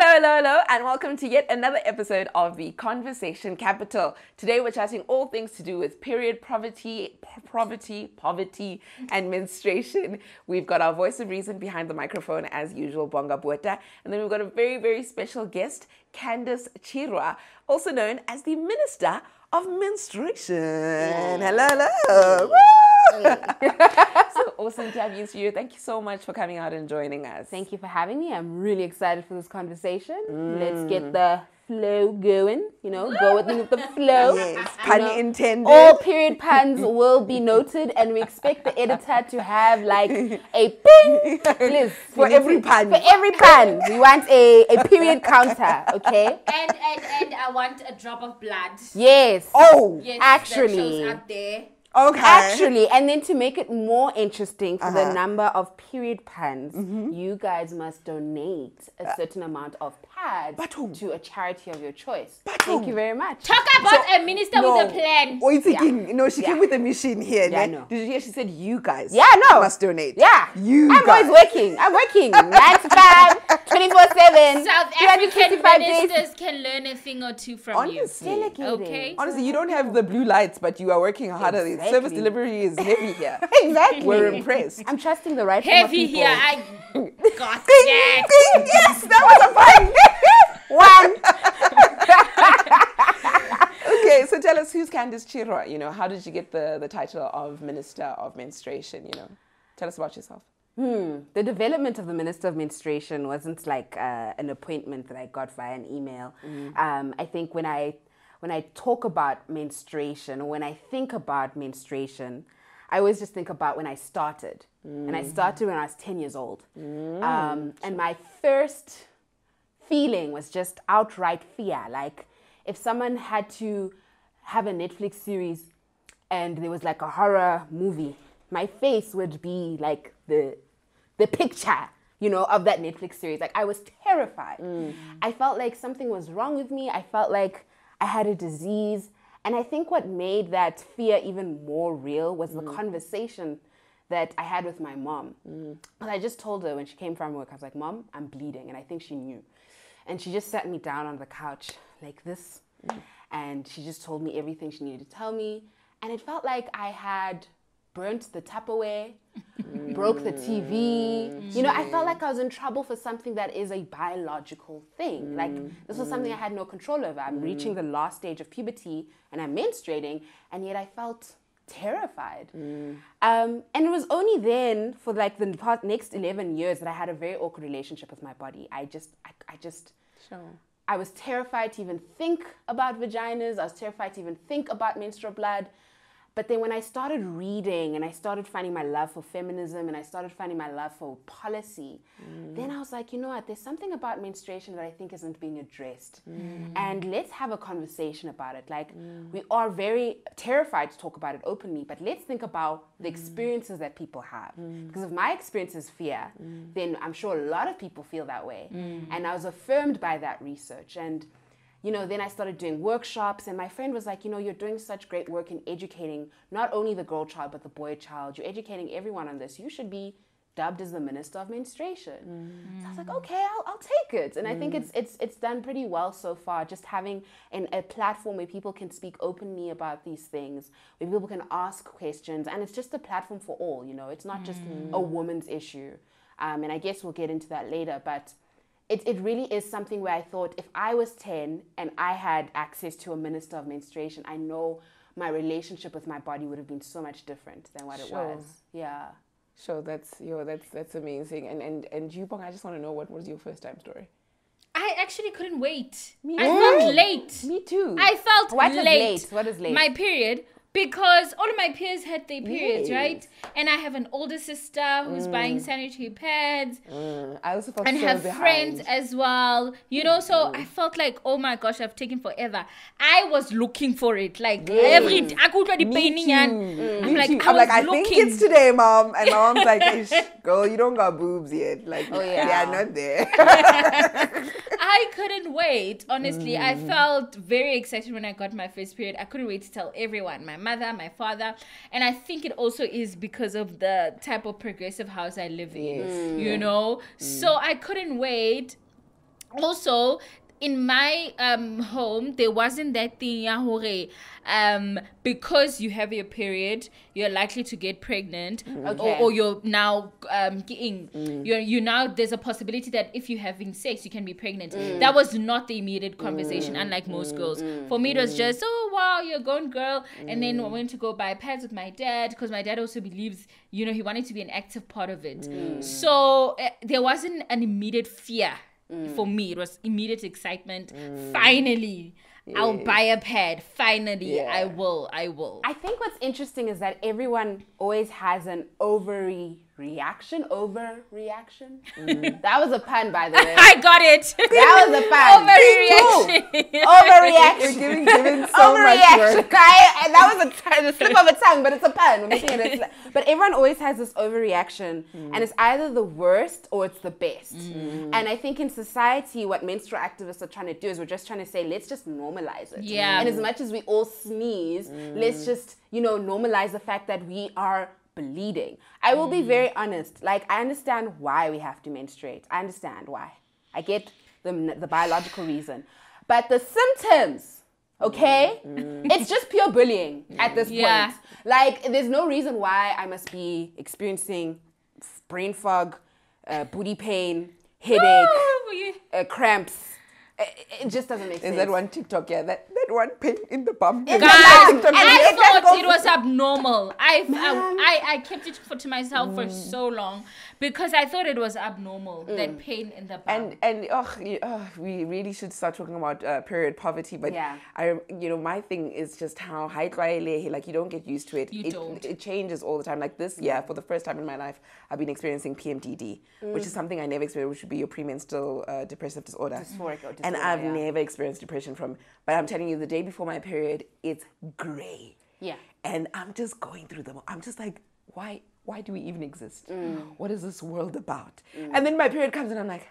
Hello, and welcome to yet another episode of the Conversation Capital. Today we're chatting all things to do with period poverty, and menstruation. We've got our voice of reason behind the microphone as usual, Bonga Bueta, and then we've got a very, very special guest, Candice Chirwa, also known as the Minister of Menstruation. Hello. So awesome to have you here. Thank you so much for coming out and joining us. Thank you for having me. I'm really excited for this conversation. Let's get the flow going, go with me with the flow. Yes, pun intended. All period puns will be noted, and we expect the editor to have like a ping list. For every pun. For every pun. We want a period counter, okay? And I want a drop of blood. Yes. Oh, yes, actually. that shows up there. Okay. Actually, and then to make it more interesting for the number of period puns, you guys must donate a certain amount of pads to a charity of your choice. Thank you very much. Talk about a minister with a plan. Oh, thinking, she came with a machine here. Yeah, I know. Did you hear she said you guys must donate? Yeah. I'm always working. I'm working. 9 to 5, 24/7. South African ministers can learn a thing or two from you. Okay. Honestly, you don't have the blue lights, but you are working harder. Exactly. Service delivery is heavy here. Exactly. We're impressed. I'm trusting the right Heavy people. here. I got that. Yes, that was a fun. Okay, so tell us, who's Candice Chirwa? How did you get the title of Minister of Menstruation? Tell us about yourself. The development of the Minister of Menstruation wasn't like an appointment that I got via an email. I think when I talk about menstruation, or when I think about menstruation, I always just think about when I started. And I started when I was 10 years old. And my first feeling was just outright fear. Like, if someone had to have a Netflix series and there was like a horror movie, my face would be like the picture, of that Netflix series. Like, I was terrified. I felt like something was wrong with me. I felt like I had a disease. And I think what made that fear even more real was the conversation that I had with my mom. And I just told her when she came from work, I was like, Mom, I'm bleeding. And I think she knew. And she just sat me down on the couch like this. And she just told me everything she needed to tell me. And it felt like I had burnt the Tupperware, broke the TV. I felt like I was in trouble for something that is a biological thing. Like, this was something I had no control over. I'm reaching the last stage of puberty and I'm menstruating, and yet I felt terrified. And it was only then, for like the next 11 years, that I had a very awkward relationship with my body. I was terrified to even think about vaginas. I was terrified to even think about menstrual blood. But then when I started reading and I started finding my love for feminism and I started finding my love for policy, then I was like, you know what, there's something about menstruation that I think isn't being addressed. And let's have a conversation about it. Like, we are very terrified to talk about it openly, but let's think about the experiences that people have. Because if my experience is fear, then I'm sure a lot of people feel that way. And I was affirmed by that research. And then I started doing workshops, and my friend was like, you're doing such great work in educating not only the girl child, but the boy child. You're educating everyone on this. You should be dubbed as the Minister of Menstruation. So I was like, okay, I'll take it. And I think it's done pretty well so far, just having a platform where people can speak openly about these things, where people can ask questions. And it's just a platform for all, it's not just a woman's issue. And I guess we'll get into that later, but it really is something where I thought, if I was 10 and I had access to a Minister of Menstruation, I know my relationship with my body would have been so much different than what it was. Yeah. Sure, that's amazing. And you, Bong, I just want to know, what was your first time story? I actually couldn't wait. Me I felt late. Me too. I felt late. What is late? My period. Because all of my peers had their periods, right? And I have an older sister who's buying sanitary pads. I also felt and so have behind. friends as well. So I felt like, oh my gosh, I've taken forever. I was looking for it. Like every day. I could be painting and I'm like, I think it's today, Mom. And my mom's like, "Ish, girl, you don't got boobs yet. Like, they are not there. I couldn't wait, honestly. I felt very excited when I got my first period. I couldn't wait to tell everyone, my mother, my father. And I think it also is because of the type of progressive house I live in, So I couldn't wait. Also, in my home, there wasn't that thing because you have your period, you're likely to get pregnant, Okay. or you're now you now there's a possibility that if you're having sex, you can be pregnant. That was not the immediate conversation, unlike most girls. For me, it was just, oh wow, you're a grown girl, and then I went to go buy pads with my dad because my dad also believes, he wanted to be an active part of it. So there wasn't an immediate fear. For me, it was immediate excitement. Finally, I'll buy a pad. Finally, I will. I think what's interesting is that everyone always has an overreaction. That was a pun, by the way. I got it. That was a pun. Overreaction. You're giving so much work. And that was a slip of a tongue, but it's a pun. We're making it but everyone always has this overreaction, and it's either the worst or it's the best. And I think in society, what menstrual activists are trying to do is we're just trying to say, let's just normalize it. Yeah. And as much as we all sneeze, let's just, normalize the fact that we are bleeding. I will be very honest. Like, I understand why we have to menstruate. I understand why. I get the biological reason. But the symptoms, okay? It's just pure bullying at this point. Like, there's no reason why I must be experiencing brain fog, booty pain, headache, cramps. It just doesn't make sense. Is that one TikTok? Yeah, that one pain in the bum. Guys, I thought it was abnormal. I kept it to myself for so long because I thought it was abnormal, that pain in the bum. And we really should start talking about period poverty. But my thing is just how like you don't get used to it. It changes all the time. Like this year, for the first time in my life, I've been experiencing PMDD, which is something I never experienced, which would be your premenstrual depressive disorder. And I've never experienced depression but I'm telling you, the day before my period, it's gray. Yeah. And I'm just going through them. I'm just like, why do we even exist? What is this world about? And then my period comes and I'm like,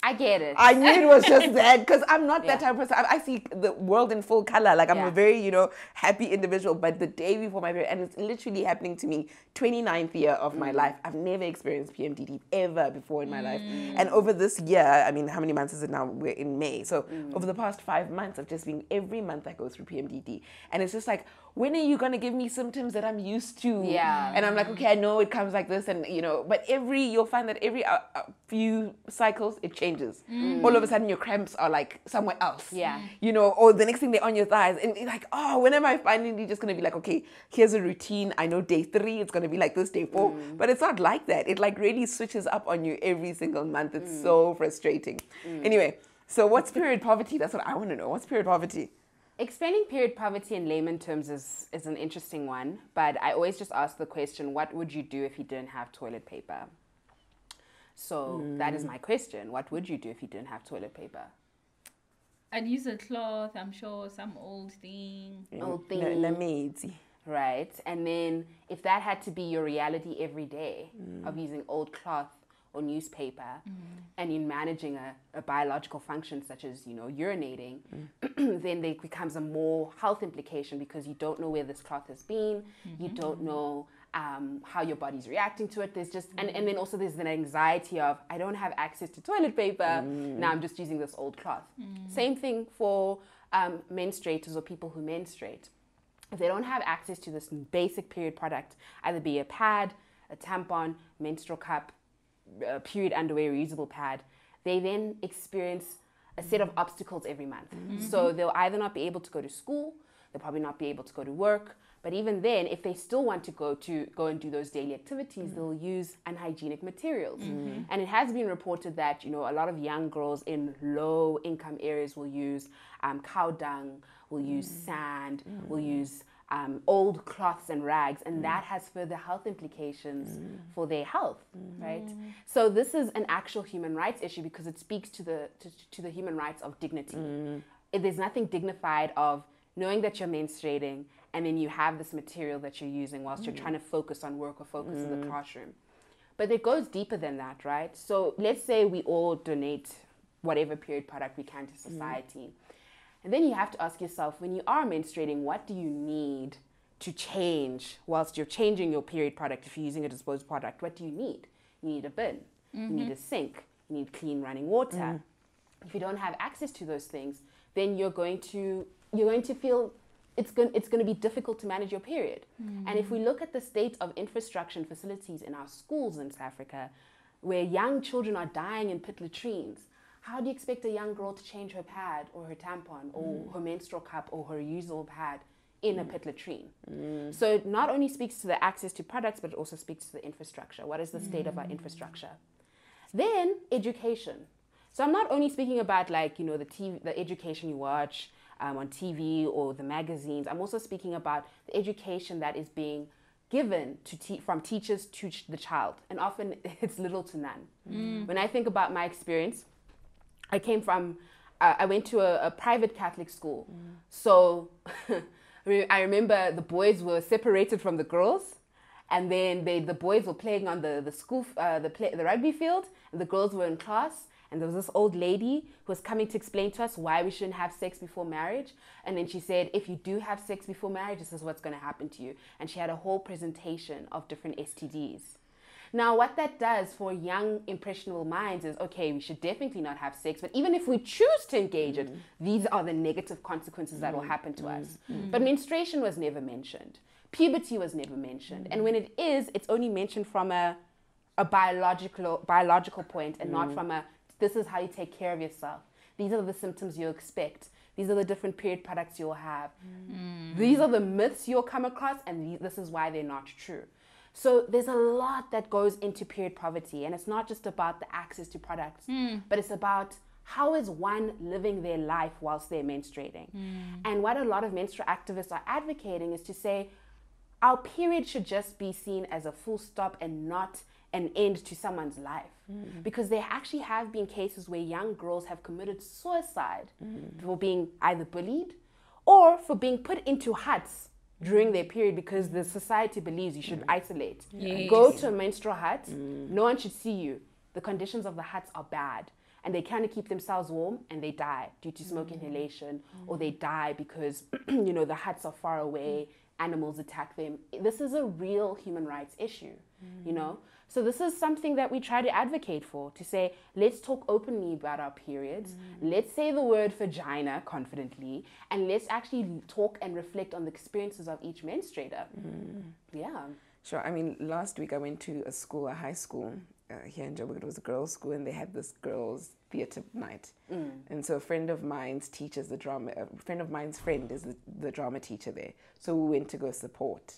I get it. I knew it was just that because I'm not that type of person. I see the world in full color. Like I'm a very, happy individual. But the day before my period, and it's literally happening to me, 29th year of my life. I've never experienced PMDD ever before in my life. And over this year, I mean, how many months is it now? We're in May. So over the past 5 months, I've just been, every month I go through PMDD. And it's just like, when are you going to give me symptoms that I'm used to? Yeah. And I'm like, okay, I know it comes like this. And, but you'll find that every few cycles, it changes. All of a sudden, your cramps are like somewhere else. Yeah. Or the next thing they're on your thighs. And you're like, oh, when am I finally just going to be like, okay, here's a routine. I know day 3, it's going to be like this, day 4. But it's not like that. It like really switches up on you every single month. It's so frustrating. Anyway, so what's period poverty? That's what I want to know. What's period poverty? Explaining period poverty in layman terms is an interesting one, but I always just ask the question, what would you do if you didn't have toilet paper? So that is my question. What would you do if you didn't have toilet paper? I'd use a cloth, I'm sure, some old thing. Right. And then if that had to be your reality every day of using old cloth or newspaper and in managing a biological function such as, urinating, then there becomes a more health implication because you don't know where this cloth has been, you don't know how your body's reacting to it. There's just, and then also there's an anxiety of, I don't have access to toilet paper, now I'm just using this old cloth. Same thing for menstruators or people who menstruate. If they don't have access to this basic period product, either be a pad, a tampon, menstrual cup, period underwear, reusable pad, they then experience a set of obstacles every month. So they'll either not be able to go to school, they'll probably not be able to go to work, but even then, if they still want to go and do those daily activities, they'll use unhygienic materials. And it has been reported that, a lot of young girls in low income areas will use cow dung, will use sand, will use old cloths and rags, and that has further health implications for their health, right? So this is an actual human rights issue because it speaks to the human rights of dignity. There's nothing dignified of knowing that you're menstruating and then you have this material that you're using whilst you're trying to focus on work or focus in the classroom. But it goes deeper than that, right? So let's say we all donate whatever period product we can to society. And then you have to ask yourself, when you are menstruating, what do you need to change whilst you're changing your period product? If you're using a disposable product, what do you need? You need a bin. You need a sink. You need clean running water. if you don't have access to those things, then you're going to feel it's going to be difficult to manage your period. And if we look at the state of infrastructure and facilities in our schools in South Africa, where young children are dying in pit latrines, how do you expect a young girl to change her pad or her tampon or her menstrual cup or her reusable pad in a pit latrine? So it not only speaks to the access to products, but it also speaks to the infrastructure. What is the state of our infrastructure? Then education. So I'm not only speaking about like, you know, the education you watch on TV or the magazines. I'm also speaking about the education that is being given from teachers to the child. And often it's little to none. When I think about my experience, I came from, I went to a private Catholic school. So I remember the boys were separated from the girls. And then the boys were playing on the school, the rugby field, and the girls were in class. And there was this old lady who was coming to explain to us why we shouldn't have sex before marriage. And then she said, if you do have sex before marriage, this is what's going to happen to you. And she had a whole presentation of different STDs. Now, what that does for young, impressionable minds is, okay, we should definitely not have sex. But even if we choose to engage it, these are the negative consequences that will happen to us. But menstruation was never mentioned. Puberty was never mentioned. And when it is, it's only mentioned from a biological point and not from this is how you take care of yourself. These are the symptoms you'll expect. These are the different period products you'll have. These are the myths you'll come across, and this is why they're not true. So there's a lot that goes into period poverty, and it's not just about the access to products, but it's about how is one living their life whilst they're menstruating. And what a lot of menstrual activists are advocating is to say, our period should just be seen as a full stop and not an end to someone's life. Because there actually have been cases where young girls have committed suicide for being either bullied or for being put into huts during their period because the society believes you should isolate. Go to a menstrual hut, no one should see you. The conditions of the huts are bad. And they kind of keep themselves warm and they die due to smoke inhalation, or they die because, you know, the huts are far away, animals attack them. This is a real human rights issue, you know? So this is something that we try to advocate for, to say, let's talk openly about our periods. Let's say the word vagina confidently, and let's actually talk and reflect on the experiences of each menstruator. Yeah. Sure. I mean, last week I went to a high school here in Joburg. It was a girls' school, and they had this girls' theatre night. And so a friend of mine's teaches the drama. A friend of mine's friend is the drama teacher there. So we went to go support.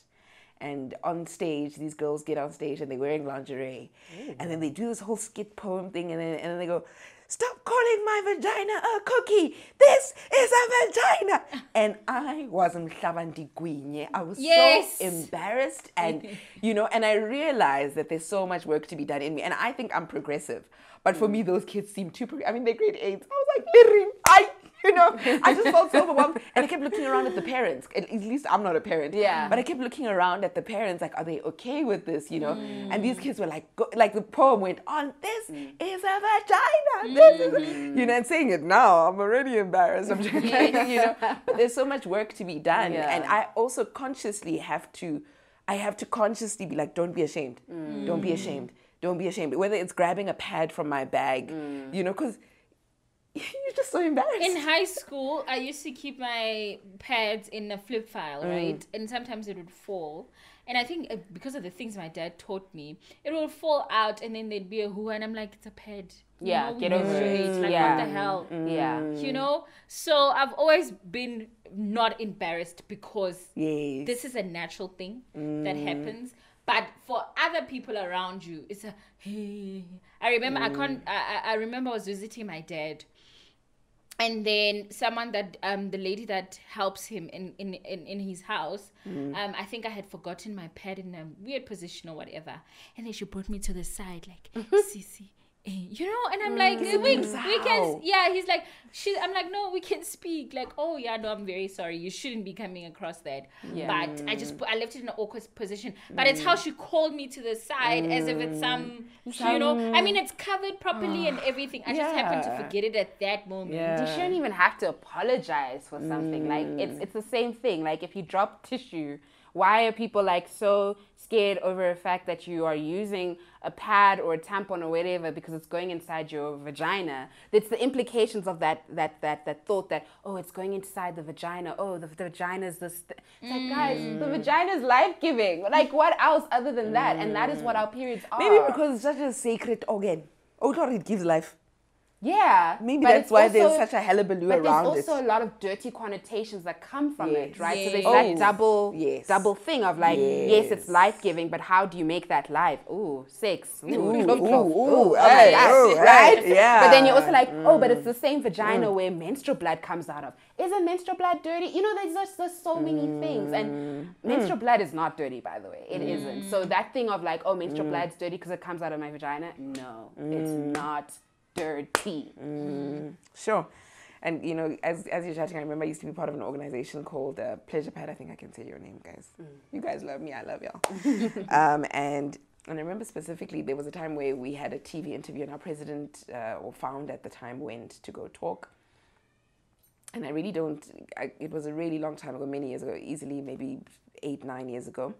And on stage, these girls get on stage and they're wearing lingerie. And then they do this whole skit poem thing, and then they go, "Stop calling my vagina a cookie. This is a vagina." And I was I was so embarrassed, and you know, and I realized that there's so much work to be done in me. And I think I'm progressive, but for me, those kids seem too I mean, they're grade 8. I was like, you know, I just felt so overwhelmed. And I kept looking around at the parents. At least I'm not a parent. Yeah. But I kept looking around at the parents, like, are they okay with this, you know? And these kids were like, like the poem went on, "This is a vagina. This is you know, and saying it now, I'm already embarrassed. I'm just you know, but there's so much work to be done. Yeah. And I also consciously have to consciously be like, don't be ashamed. Don't be ashamed. Don't be ashamed. Whether it's grabbing a pad from my bag, you know, because you're just so embarrassed. In high school, I used to keep my pads in a flip file, right? And sometimes it would fall. And I think because of the things my dad taught me, it would fall out and then there'd be a hoo, and I'm like, it's a pad. You know, get over it. Like, what the hell? You know? So I've always been not embarrassed because this is a natural thing that happens. But for other people around you, it's a hey. I remember I remember I was visiting my dad, and then someone that the lady that helps him in his house, I think I had forgotten my pad in a weird position or whatever, and then she brought me to the side like, "Sissy, you know," and I'm like, we can, he's like, I'm like, "No, we can speak," like, "Oh yeah, no, I'm very sorry, you shouldn't be coming across that," but I left it in an awkward position, but it's how she called me to the side as if it's some, you know, I mean, it's covered properly and everything. I just happened to forget it at that moment. You shouldn't even have to apologize for something. Like, it's the same thing. Like, if you drop tissue Why are people like so scared over the fact that you are using a pad or a tampon or whatever because it's going inside your vagina? It's the implications of that thought that, oh, it's going inside the vagina. Oh, the vagina is this. It's like, guys, the vagina is life-giving. Like, what else other than that? And that is what our periods are. Maybe because it's such a sacred organ. Oh, God, it gives life. Yeah. Maybe that's why there's such a hullabaloo around it. But there's also a lot of dirty connotations that come from it, right? Yes. So there's that double thing of like, yes, it's life-giving, but how do you make that life? Ooh, sex. Ooh, oh my God, right? Yeah. But then you're also like, oh, but it's the same vagina where menstrual blood comes out of. Isn't menstrual blood dirty? You know, there's so many things. And menstrual blood is not dirty, by the way. It isn't. So that thing of like, oh, menstrual blood's dirty because it comes out of my vagina. No, it's not dirty. Sure. And, you know, as you're chatting, I remember I used to be part of an organization called Pleasure Pad. I think I can say your name, guys. You guys love me. I love y'all. And I remember specifically there was a time where we had a TV interview and our president or founder at the time went to go talk. And I really it was a really long time ago, many years ago, easily maybe 8-9 years ago.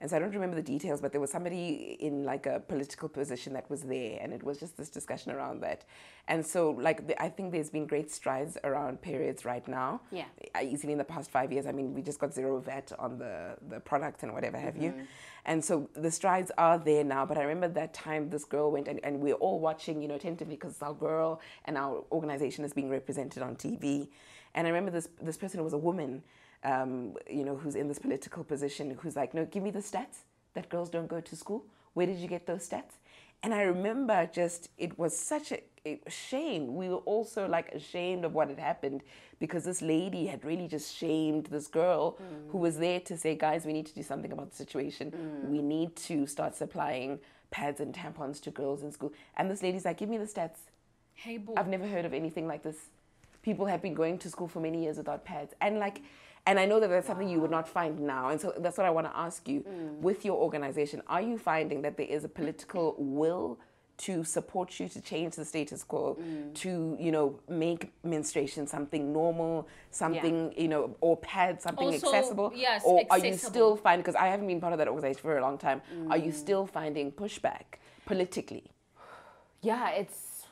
And so I don't remember the details, but there was somebody in like a political position that was there, and it was just this discussion around that. And so like I think there's been great strides around periods right now. Yeah. Easily in the past 5 years. I mean, we just got 0 VAT on the product and whatever have you. And so the strides are there now. But I remember that time this girl went, and we're all watching, you know, attentively because it's our girl and our organization is being represented on TV. And I remember this person was a woman, you know, who's in this political position, who's like, no, give me the stats that girls don't go to school. Where did you get those stats? And I remember it was such a shame. We were also like ashamed of what had happened because this lady had really just shamed this girl who was there to say, guys, we need to do something about the situation. We need to start supplying pads and tampons to girls in school. And this lady's like, give me the stats. Hey, boy. I've never heard of anything like this. People have been going to school for many years without pads. And I know that that's something you would not find now. And so that's what I want to ask you. With your organization, are you finding that there is a political will to support you to change the status quo, to, you know, make menstruation something normal, something, you know, or pads, something Also, accessible? yes, or are you accessible. still finding, because I haven't been part of that organization for a long time, are you still finding pushback politically? Yeah, it's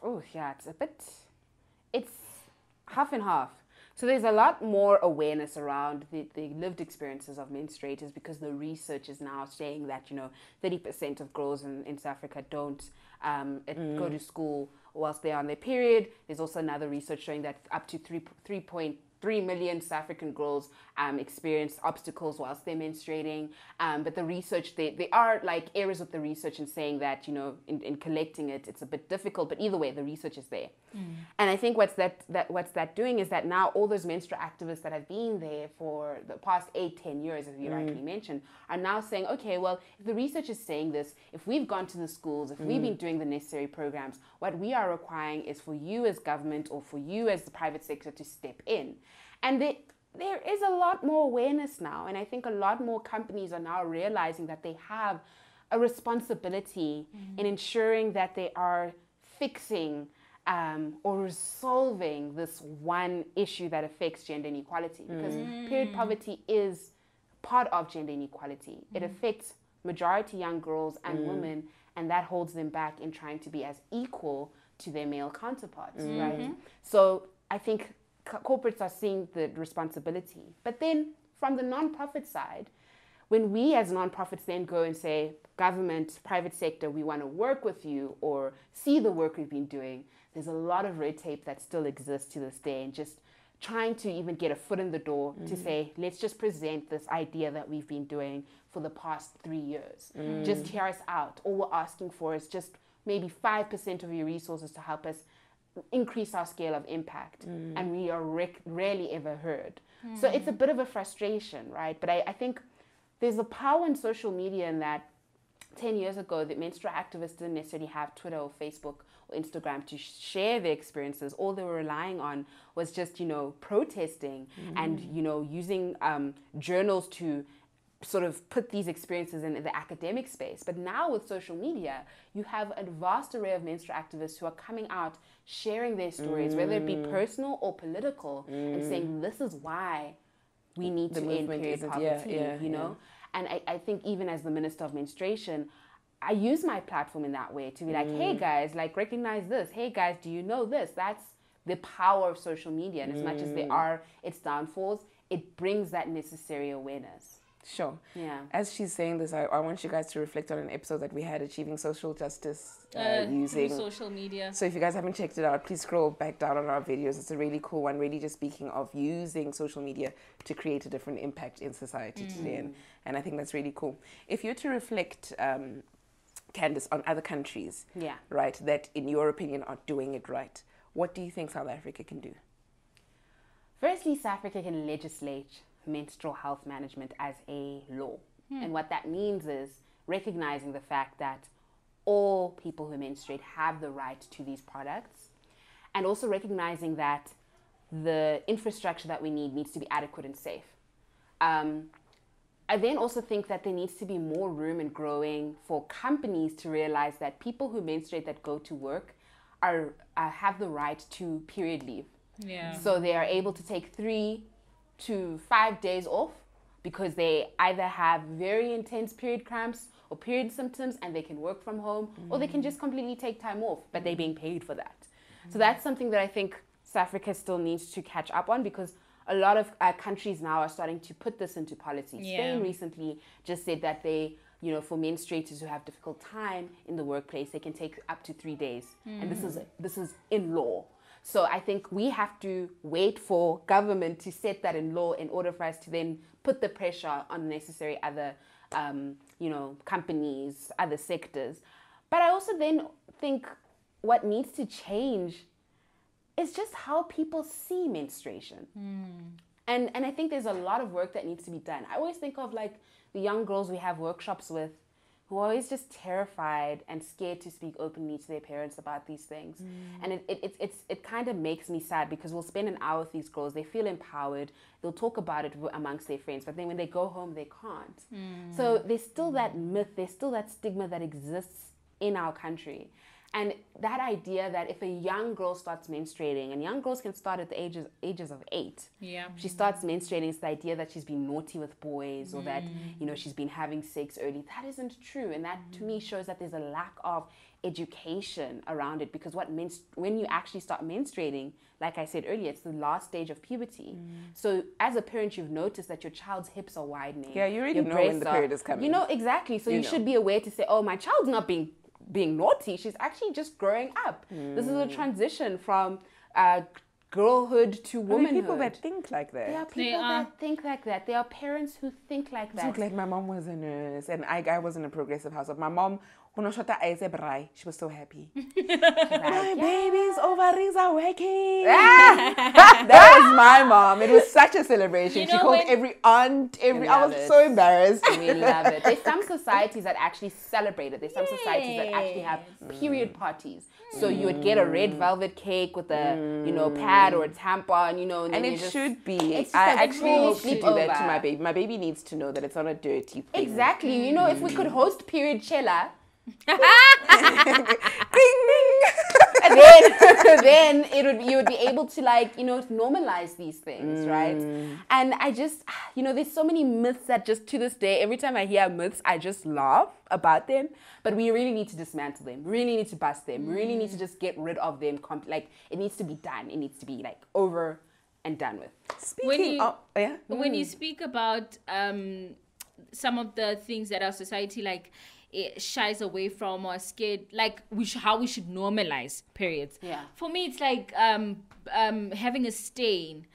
half and half. So there's a lot more awareness around the lived experiences of menstruators because the research is now saying that, you know, 30% of girls in South Africa don't go to school whilst they're on their period. There's also another research showing that up to 3.3 million South African girls experience obstacles whilst they're menstruating. But the research, there are like errors with the research in saying that, you know, in collecting it, it's a bit difficult. But either way, the research is there. And I think what's that doing is that now all those menstrual activists that have been there for the past 8-10 years, as you rightly mentioned, are now saying, okay, well, if the research is saying this, if we've gone to the schools, if we've been doing the necessary programs, what we are requiring is for you as government or for you as the private sector to step in. And there is a lot more awareness now. And I think a lot more companies are now realizing that they have a responsibility in ensuring that they are fixing or resolving this one issue that affects gender inequality. Because period poverty is part of gender inequality. It affects majority young girls and women, and that holds them back in trying to be as equal to their male counterparts, right? So I think corporates are seeing the responsibility. But then from the nonprofit side, when we as nonprofits then go and say, government, private sector, we want to work with you or see the work we've been doing, there's a lot of red tape that still exists to this day, and just trying to even get a foot in the door to say, let's just present this idea that we've been doing for the past 3 years. Just hear us out. All we're asking for is just maybe 5% of your resources to help us increase our scale of impact. And we are rarely ever heard. So it's a bit of a frustration, right? But I think there's a power in social media in that 10 years ago, the menstrual activists didn't necessarily have Twitter or Facebook or Instagram to share their experiences. All they were relying on was just, you know, protesting and, you know, using journals to sort of put these experiences in the academic space. But now with social media, you have a vast array of menstrual activists who are coming out, sharing their stories, whether it be personal or political, and saying, this is why we need to end period poverty, you know? And I think even as the Minister of Menstruation, I use my platform in that way to be like, hey guys, like recognize this. Hey guys, do you know this? That's the power of social media. And as much as there are its downfalls, it brings that necessary awareness. Sure. Yeah. As she's saying this, I want you guys to reflect on an episode that we had, Achieving Social Justice, using through social media. So if you guys haven't checked it out, please scroll back down on our videos. It's a really cool one, really just speaking of using social media to create a different impact in society today. And I think that's really cool. If you're to reflect, Candice, on other countries, right, that in your opinion are doing it right, what do you think South Africa can do? Firstly, South Africa can legislate menstrual health management as a law. And what that means is recognizing the fact that all people who menstruate have the right to these products, and also recognizing that the infrastructure that we need needs to be adequate and safe. I then also think that there needs to be more room and growing for companies to realize that people who menstruate that go to work have the right to period leave. Yeah. So they are able to take 3 to 5 days off because they either have very intense period cramps or period symptoms and they can work from home, or they can just completely take time off, but they're being paid for that. So that's something that I think South Africa still needs to catch up on, because a lot of countries now are starting to put this into policy. Spain recently just said that they, for menstruators who have difficult time in the workplace, they can take up to 3 days. And this is in law. So I think we have to wait for government to set that in law in order for us to then put the pressure on necessary other, companies, other sectors. But I also then think what needs to change is just how people see menstruation. And I think there's a lot of work that needs to be done. I always think of like the young girls we have workshops with who are always just terrified and scared to speak openly to their parents about these things. And it kind of makes me sad, because we'll spend an hour with these girls, they feel empowered, they'll talk about it amongst their friends, but then when they go home, they can't. So there's still that myth, there's still that stigma that exists in our country. And that idea that if a young girl starts menstruating, and young girls can start at the ages of 8. She starts menstruating, it's the idea that she's been naughty with boys, or that, she's been having sex early. That isn't true. And that to me shows that there's a lack of education around it, because when you actually start menstruating, like I said earlier, it's the last stage of puberty. So as a parent, you've noticed that your child's hips are widening. Yeah, you already know when the period is coming. You know, exactly. So you should be aware to say, oh, my child's not being naughty, she's actually just growing up. This is a transition from girlhood to womanhood. There are people that think like that. There are people that think like that. There are parents who think like that. So glad my mom was a nurse and I was in a progressive household. My mom, she was so happy. My baby's ovaries are working. That was my mom. It was such a celebration. She called every aunt, I was so embarrassed. We love it. There's some societies that actually celebrate it. There's some societies that actually have period parties. So you would get a red velvet cake with a, pad or a tampon, and it should be. I actually need to do that to my baby. My baby needs to know that it's not a dirty thing. Exactly. If we could host period chela, ding, ding. And then you would be able to normalize these things, right? And I just, there's so many myths that just to this day, every time I hear myths, I just laugh about them. But we really need to dismantle them. We really need to bust them. We really need to just get rid of them. It needs to be done. It needs to be over and done with. When you speak about some of the things that our society it shies away from or scared, how we should normalize periods. For me, it's like having a stain.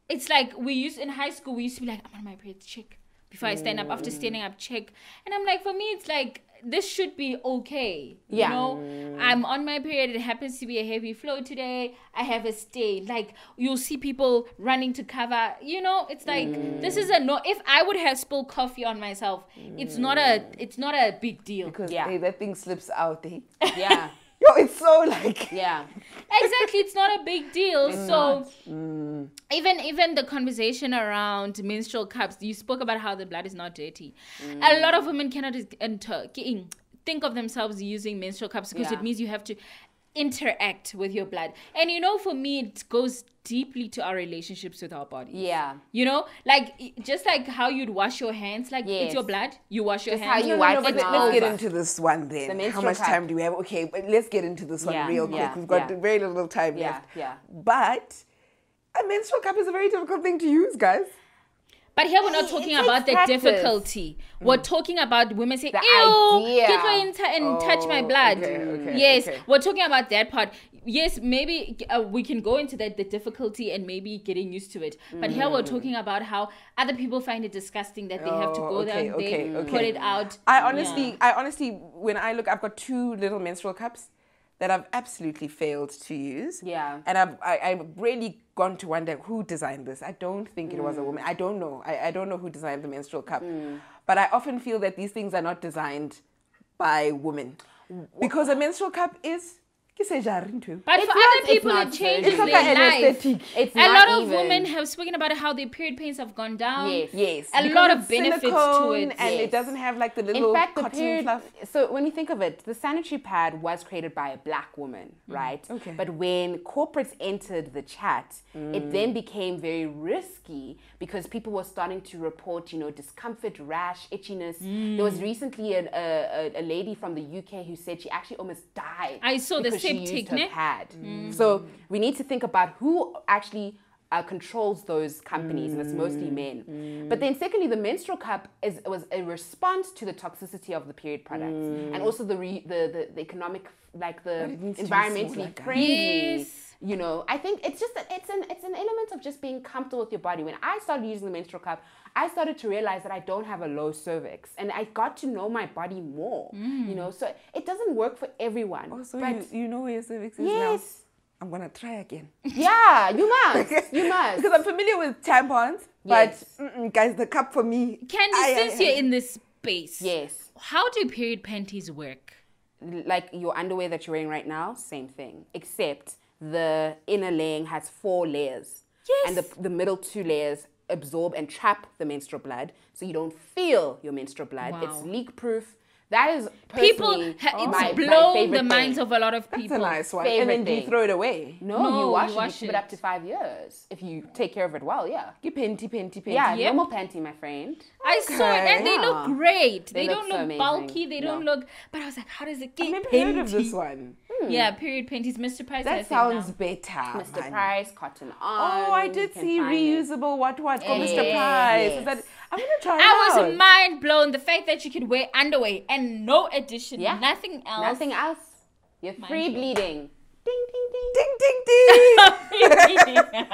It's like in high school, we used to be like, I'm on my period, check. Before I stand up, after standing up, check. And I'm like, for me, it's like, this should be okay. I'm on my period. It happens to be a heavy flow today. I have a stain. You'll see people running to cover. It's like this is if I would have spilled coffee on myself, it's not a big deal. Because that thing slips out. Yeah. Yo, it's so exactly, it's not a big deal. Even the conversation around menstrual cups, you spoke about how the blood is not dirty. A lot of women cannot think of themselves using menstrual cups because it means you have to. interact with your blood. And you know, for me, it goes deeply to our relationships with our bodies. Yeah. You know, like just like how you'd wash your hands, like Yes. it's your blood, you wash your Just how hands. you No, wipe but it let's get over. into this one then. The How menstrual much cup. time do we have? Okay, but let's get into this one Yeah, real quick. yeah, We've got yeah. very little time Yeah, left. yeah. But a menstrual cup is a very difficult thing to use, guys. But here we're not It talking takes about the practice. difficulty. We're talking about women saying, The ew, idea. get and touch my blood. okay, Yes, okay. we're talking about that part. Yes, maybe we can go into that, the difficulty and maybe getting used to it. But here we're talking about how other people find it disgusting that they have to go down there, put it out. I honestly, when I look, I've got 2 little menstrual cups that I've absolutely failed to use. Yeah. And I've really gone to wonder who designed this. I don't think it was a woman. I don't know. I don't know who designed the menstrual cup. But I often feel that these things are not designed by women. Because a menstrual cup is... But It's for not- other it's people, not it changes It's like their an life. aesthetic. It's A not lot of even. women have spoken about how their period pains have gone down. Yes. A Because lot of it's benefits to silicone it. and Yes. it doesn't have like the little In fact, the cotton period. fluff. So when you think of it, the sanitary pad was created by a black woman, right? Okay. But when corporates entered the chat, it then became very risky because people were starting to report, discomfort, rash, itchiness. There was recently a lady from the UK who said she actually almost died. I saw the because she septic, used her ne? pad. So we need to think about who actually controls those companies, and it's mostly men. But then secondly, the menstrual cup was a response to the toxicity of the period products, and also the economic, like the it needs to be environmentally smaller, guys. friendly. Yes. I think it's just that it's an element of just being comfortable with your body. When I started using the menstrual cup, I started to realize that I don't have a low cervix, and I got to know my body more. So it doesn't work for everyone. Also, but you know where your cervix is now? yes. I'm going to try again. Yeah, you must. You must. Because I'm familiar with tampons, Yes. but guys, the cup for me... Candice, since you're in this space, Yes. how do period panties work? Like your underwear that you're wearing right now, same thing. Except the inner laying has 4 layers. Yes. And the middle 2 layers absorb and trap the menstrual blood, so you don't feel your menstrual blood. Wow. It's leak proof. That is People, personally it's my blown favorite the minds thing. of a lot of That's people. a nice one. Favorite And then do you thing. throw it away? No, you wash, wash it. You keep it. it up to 5 years if you take care of it well. Yeah. You penty. Yeah, Yep. normal panty, my friend. I saw it and they look Yeah. great. They, They don't look look so amazing. bulky. They No. don't look. But I was like, how does it get I've never panty? heard of this one. Yeah, period panties. Mr. Price. That has it sounds now. better. Mr. man. Price, Cotton On. Oh, I you did can see find it. reusable what for Mr. Yes, Price. Is yes. that, I'm going to try it I out. was mind blown. The fact that you could wear underwear and no addition, Yeah. nothing else. Nothing else. You're free blown. bleeding. Ding, ding, ding. Ding, ding, ding.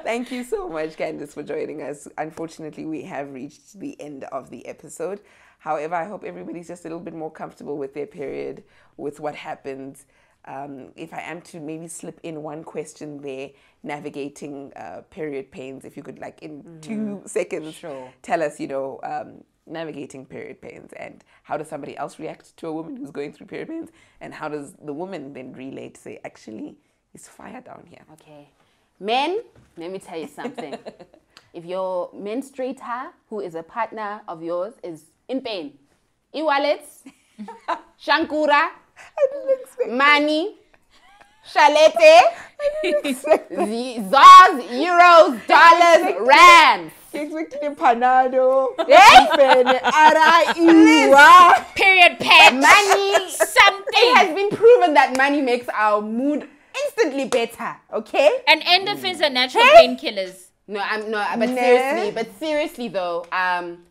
Thank you so much, Candice, for joining us. Unfortunately, we have reached the end of the episode. However, I hope everybody's just a little bit more comfortable with their period, with what happens. If I am to maybe slip in one question there, navigating period pains, if you could, like, in 2 seconds, Sure. tell us, navigating period pains, and how does somebody else react to a woman who's going through period pains, and how does the woman then relate to say, actually, it's fire down here? Okay. Men, let me tell you something. If your menstruator, who is a partner of yours, is in pain, e-wallets, shankura, money, shalete, zars, euros, dollars, rands. Panado. Eh? Period patch. Money. Something. It has been proven that money makes our mood instantly better. Okay. And endorphins are natural Hey? painkillers. No, but Nah. seriously though,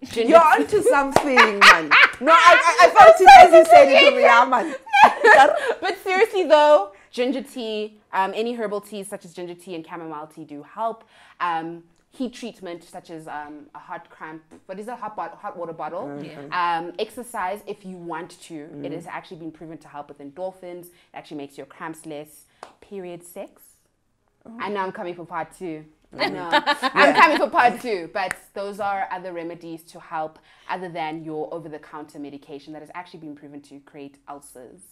ginger You're onto something, man. No, I felt it as you said it to me, yeah, man. But seriously though, ginger tea, any herbal teas such as ginger tea and chamomile tea do help. Heat treatment such as a hot cramp, what is a hot water bottle? Yeah. Exercise if you want to. It has actually been proven to help with endorphins. It actually makes your cramps less. Period sex. I know I'm coming for part 2. I know. I'm coming for part 2, but those are other remedies to help other than your over-the-counter medication that has actually been proven to create ulcers.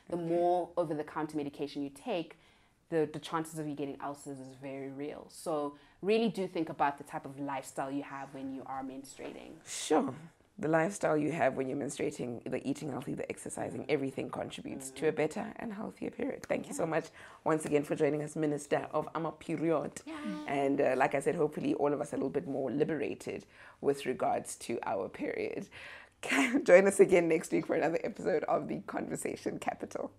The more over-the-counter medication you take, the chances of you getting ulcers is very real. So really do think about the type of lifestyle you have when you are menstruating. Sure. the lifestyle you have when you're menstruating, the eating healthy, the exercising, everything contributes to a better and healthier period. Thank you so much once again for joining us, Minister of Our Period. And like I said, hopefully all of us are a little bit more liberated with regards to our period. Join us again next week for another episode of The Conversation Capital.